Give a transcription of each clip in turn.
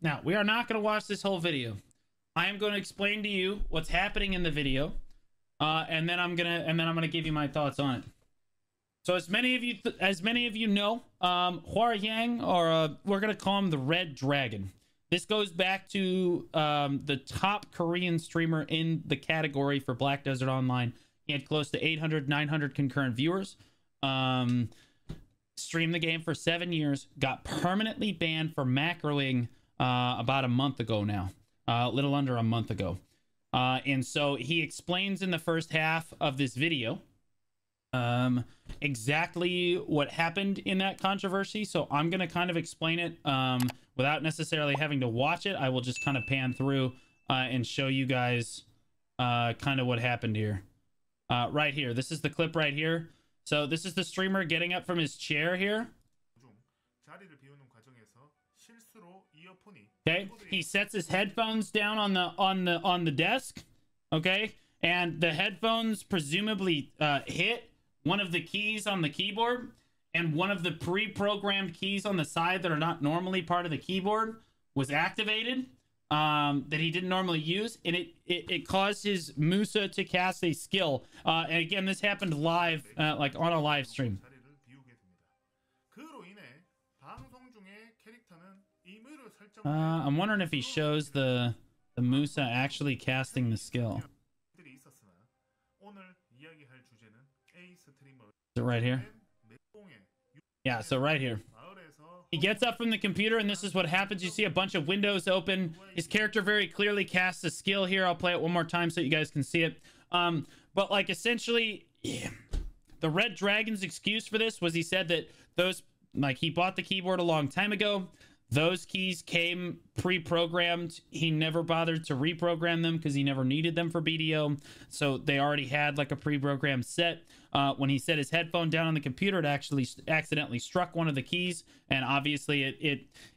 Now, we are not going to watch this whole video. I am going to explain to you what's happening in the video, and then I'm gonna give you my thoughts on it. So, as many of you know, Hua Yang, or we're gonna call him the Red Dragon. This goes back to the top Korean streamer in the category for Black Desert Online. He had close to 800, 900 concurrent viewers. Streamed the game for 7 years. Got permanently banned for macroing about a month ago now. A little under a month ago. And so he explains in the first half of this video exactly what happened in that controversy. So I'm going to kind of explain it without necessarily having to watch it. I will just kind of pan through and show you guys kind of what happened here. Right here. This is the clip right here. So this is the streamer getting up from his chair here. Okay, he sets his headphones down on the desk. Okay, and the headphones presumably hit one of the keys on the keyboard, and one of the pre-programmed keys on the side that are not normally part of the keyboard was activated that he didn't normally use, and it caused his Musa to cast a skill. And again, this happened live, like on a live stream. I'm wondering if he shows the Musa actually casting the skill. Is it right here? Yeah, so right here. He gets up from the computer, and this is what happens. You see a bunch of windows open. His character very clearly casts a skill here. I'll play it one more time so you guys can see it. But like essentially, the Red Dragon's excuse for this was he said that those, like, he bought the keyboard a long time ago. Those keys came pre-programmed. He never bothered to reprogram them because he never needed them for BDO. So they already had like a pre-programmed set. When he set his headphone down on the computer, it actually accidentally struck one of the keys. And obviously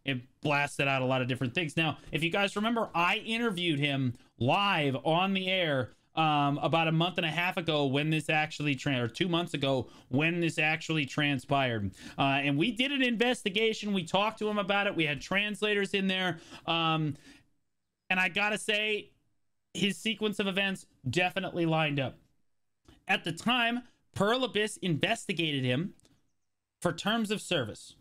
it blasted out a lot of different things. Now, if you guys remember, I interviewed him live on the air about a month and a half ago when this actually or 2 months ago when this actually transpired, and we did an investigation. We talked to him about it. We had translators in there, and I gotta say his sequence of events definitely lined up. At the time, Pearl Abyss investigated him for terms of service.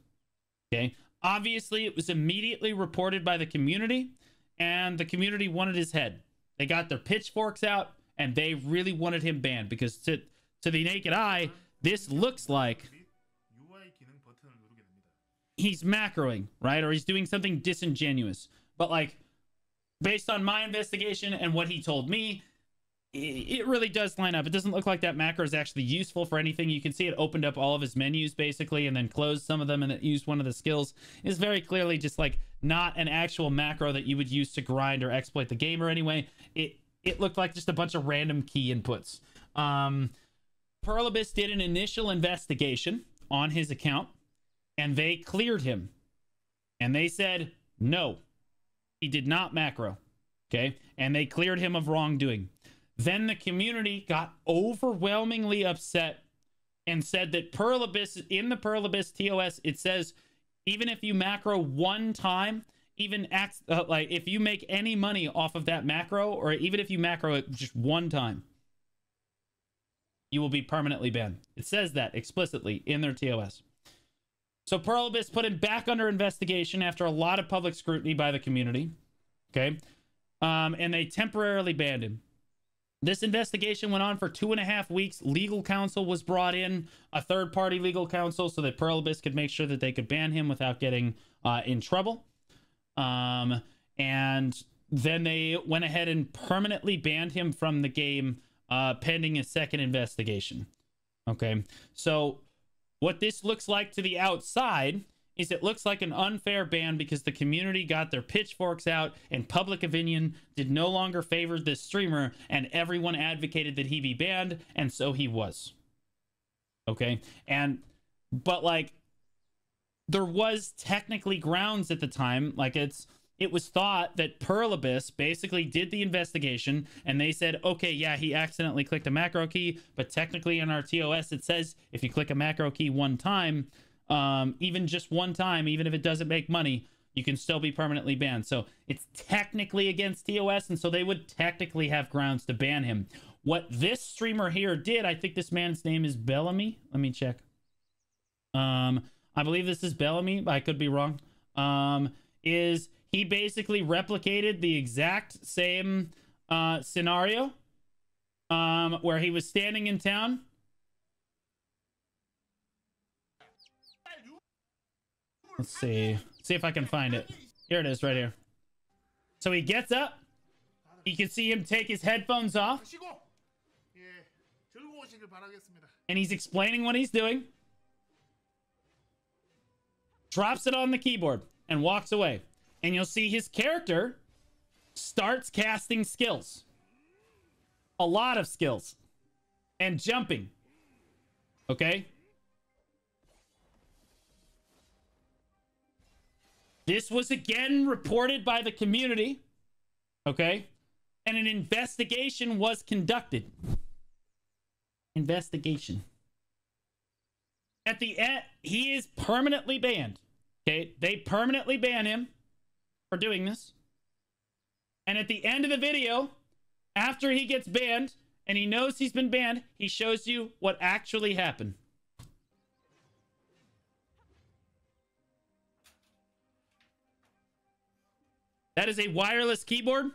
Okay, obviously it was immediately reported by the community, and the community wanted his head. They got their pitchforks out, and they really wanted him banned because to the naked eye, this looks like he's macroing, right? Or he's doing something disingenuous. But like, based on my investigation and what he told me, it really does line up. It doesn't look like that macro is actually useful for anything. You can see it opened up all of his menus basically and then closed some of them, and it used one of the skills. It's very clearly just like not an actual macro that you would use to grind or exploit the game or anyway. It looked like just a bunch of random key inputs. Pearl Abyss did an initial investigation on his account, and they cleared him. And they said, no, he did not macro. Okay? And they cleared him of wrongdoing. Then the community got overwhelmingly upset and said that Pearl Abyss, in the Pearl Abyss TOS, it says, even if you macro one time, even like if you make any money off of that macro, or even if you macro it just one time, you will be permanently banned. It says that explicitly in their TOS. So Pearl Abyss put him back under investigation after a lot of public scrutiny by the community. Okay. And they temporarily banned him. This investigation went on for 2.5 weeks. Legal counsel was brought in, a third-party legal counsel, so that Pearl Abyss could make sure that they could ban him without getting in trouble. And then they went ahead and permanently banned him from the game pending a second investigation. Okay, so what this looks like to the outside is it looks like an unfair ban because the community got their pitchforks out and public opinion did no longer favor this streamer, and everyone advocated that he be banned, and so he was. Okay, but like, there was technically grounds at the time. Like, it was thought that Pearl Abyss basically did the investigation, and they said, okay, yeah, he accidentally clicked a macro key, but technically in our TOS it says if you click a macro key one time, even just one time, even if it doesn't make money, you can still be permanently banned. So it's technically against TOS, and so they would technically have grounds to ban him. What this streamer here did, I think this man's name is Bellamy. Let me check. I believe this is Bellamy, but I could be wrong. Is he basically replicated the exact same scenario where he was standing in town. Let's see if I can find it. Here it is right here. So he gets up. You can see him take his headphones off. And he's explaining what he's doing. Drops it on the keyboard and walks away. And you'll see his character starts casting skills. A lot of skills. And jumping. Okay? This was again reported by the community. Okay? And an investigation was conducted. Investigation. At the end, he is permanently banned. Okay? They permanently ban him for doing this. And at the end of the video, after he gets banned and he knows he's been banned, he shows you what actually happened. That is a wireless keyboard.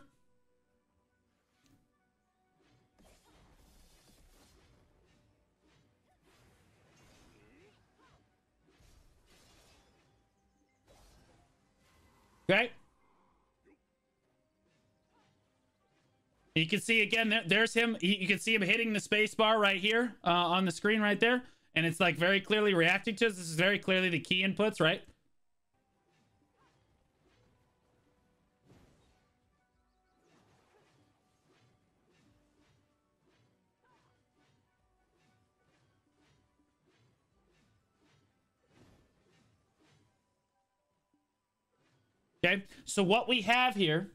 Okay. You can see again, there's him. You can see him hitting the space bar right here on the screen right there. And it's like very clearly reacting to us. This is very clearly the key inputs, right? Okay, so what we have here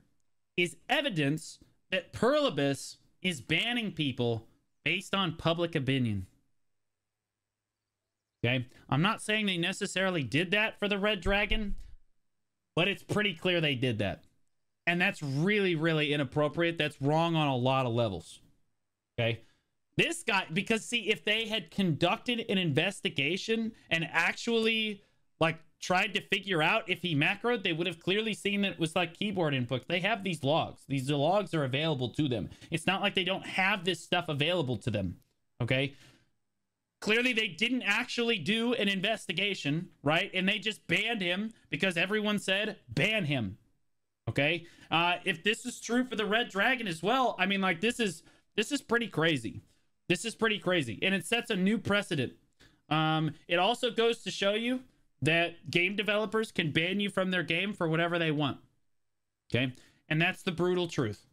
is evidence that Perlibus is banning people based on public opinion. Okay, I'm not saying they necessarily did that for the Red Dragon, but it's pretty clear they did that. And that's really, really inappropriate. That's wrong on a lot of levels. Okay, this guy, because see, if they had conducted an investigation and actually like tried to figure out if he macroed, they would have clearly seen that it was like keyboard input. They have these logs. These logs are available to them. It's not like they don't have this stuff available to them. Okay. Clearly they didn't actually do an investigation, right? And they just banned him because everyone said ban him. Okay. If this is true for the Red Dragon as well, I mean, like this is pretty crazy. This is pretty crazy. And it sets a new precedent. It also goes to show you that game developers can ban you from their game for whatever they want. Okay? And that's the brutal truth.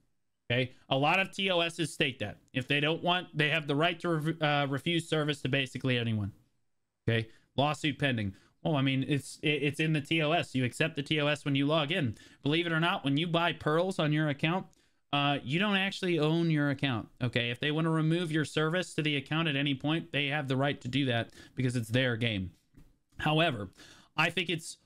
Okay? A lot of TOSs state that. If they don't want, they have the right to refuse service to basically anyone. Okay? Lawsuit pending. Oh, I mean, it's in the TOS. You accept the TOS when you log in. Believe it or not, when you buy pearls on your account, you don't actually own your account. Okay? If they want to remove your service to the account at any point, they have the right to do that because it's their game. However, I think it's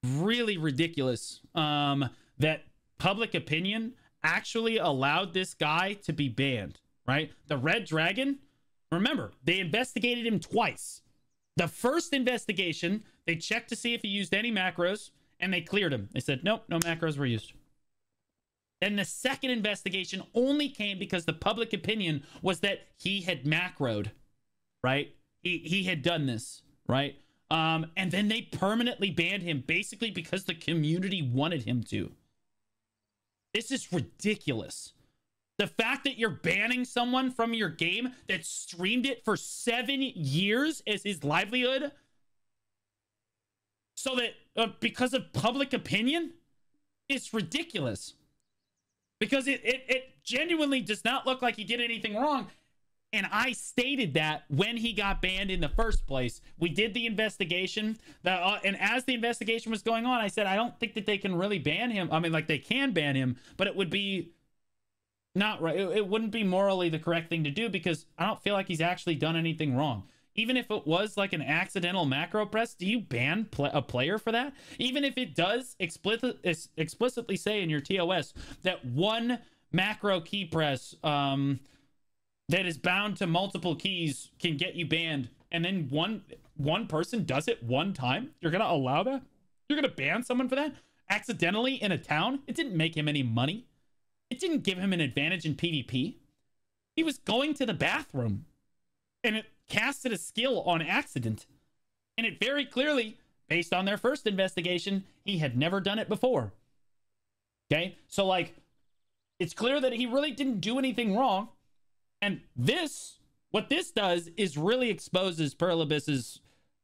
really ridiculous that public opinion actually allowed this guy to be banned, right? The Red Dragon, remember, they investigated him twice. The first investigation, they checked to see if he used any macros, and they cleared him. They said, nope, no macros were used. And the second investigation only came because the public opinion was that he had macroed, right? He had done this, right? And then they permanently banned him basically because the community wanted him to. This is ridiculous. The fact that you're banning someone from your game that streamed it for 7 years as his livelihood so that because of public opinion, it's ridiculous. Because it genuinely does not look like he did anything wrong. And I stated that when he got banned in the first place. We did the investigation. And as the investigation was going on, I said, I don't think that they can really ban him. I mean, like, they can ban him, but it would be not right. It wouldn't be morally the correct thing to do because I don't feel like he's actually done anything wrong. even if it was like an accidental macro press, do you ban a player for that? Even if it does explicitly say in your TOS that one macro key press that is bound to multiple keys can get you banned, and then one person does it one time, you're gonna allow that? You're gonna ban someone for that accidentally in a town? It didn't make him any money. It didn't give him an advantage in PvP. He was going to the bathroom and it casted a skill on accident. And it very clearly, based on their first investigation, he had never done it before. Okay? So, like, it's clear that he really didn't do anything wrong. And what this does is really exposes Perlibis's,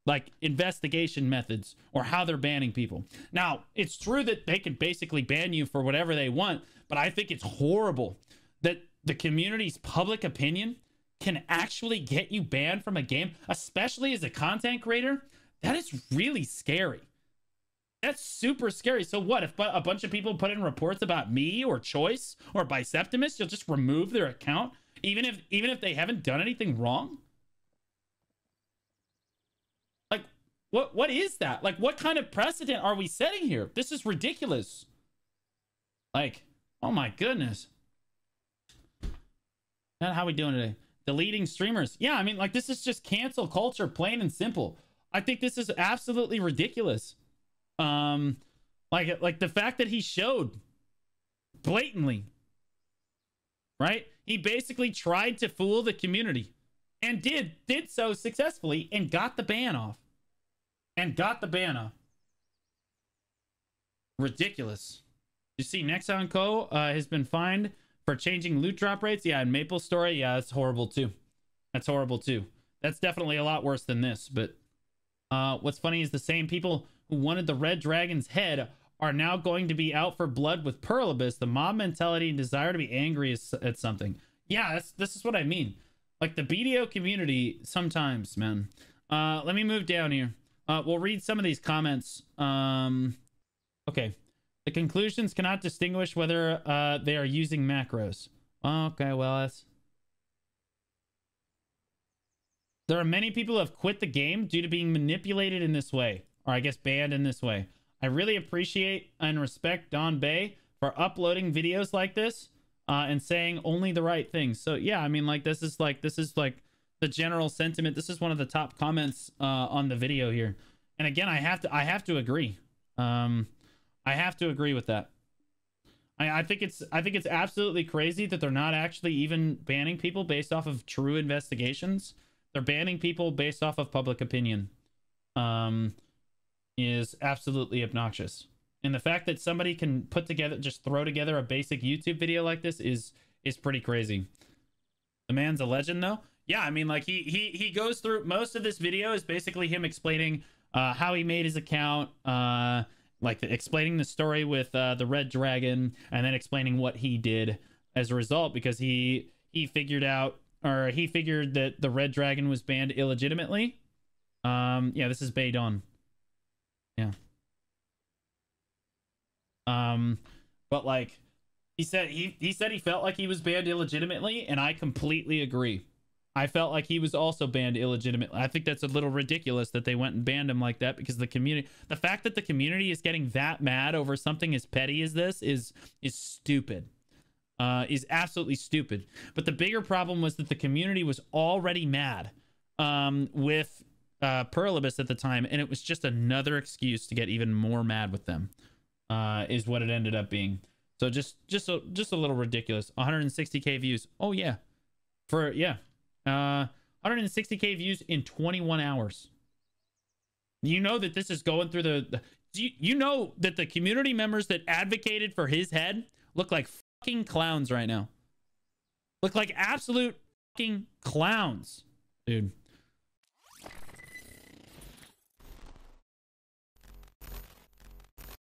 like, investigation methods or how they're banning people. Now, it's true that they can basically ban you for whatever they want, but I think it's horrible that the community's public opinion can actually get you banned from a game, especially as a content creator. That is really scary. That's super scary. So what if a bunch of people put in reports about me or Choice or Biceptimus? You'll just remove their account even if they haven't done anything wrong? Like, what is that? Like, what kind of precedent are we setting here? This is ridiculous. Like, oh my goodness. How we doing today? Deleting streamers. Yeah, I mean, like, this is just cancel culture, plain and simple. I think this is absolutely ridiculous. Like the fact that he showed blatantly, right? He basically tried to fool the community and did so successfully and got the ban off. Ridiculous. You see, Nexon Co. Has been fined for changing loot drop rates. Yeah, and Maple Story. Yeah, that's horrible too. That's definitely a lot worse than this. But what's funny is the same people who wanted the Red Dragon's head are now going to be out for blood with Perlibis. The mob mentality and desire to be angry at something. Yeah, this is what I mean. Like, the BDO community sometimes, man. Let me move down here. We'll read some of these comments. Okay. The conclusions cannot distinguish whether they are using macros. Okay, well, there are many people who have quit the game due to being manipulated in this way. Or I guess banned in this way. I really appreciate and respect Don Bay for uploading videos like this and saying only the right things. So yeah, I mean, like, this is like the general sentiment. This is one of the top comments on the video here. And again, I have to agree. I have to agree with that. I think it's absolutely crazy that they're not actually even banning people based off of true investigations. They're banning people based off of public opinion. Is absolutely obnoxious. And the fact that somebody can throw together a basic YouTube video like this is pretty crazy. The man's a legend though. Yeah, I mean, like, he goes through most of this video is basically him explaining how he made his account, like explaining the story with the Red Dragon, and then explaining what he did as a result, because he figured that the Red Dragon was banned illegitimately. Yeah, this is Baydon. Yeah. But like he said he felt like he was banned illegitimately, and I completely agree. I felt like he was also banned illegitimately. I think that's a little ridiculous that they went and banned him like that, because the fact that the community is getting that mad over something as petty as this is stupid. Is absolutely stupid. But the bigger problem was that the community was already mad with Perlibis at the time, and it was just another excuse to get even more mad with them. Is what it ended up being. So just a little ridiculous. 160k views. Oh yeah. 160k views in 21 hours. You know that this is going through you know that the community members that advocated for his head look like fucking clowns right now. Look like absolute fucking clowns, dude.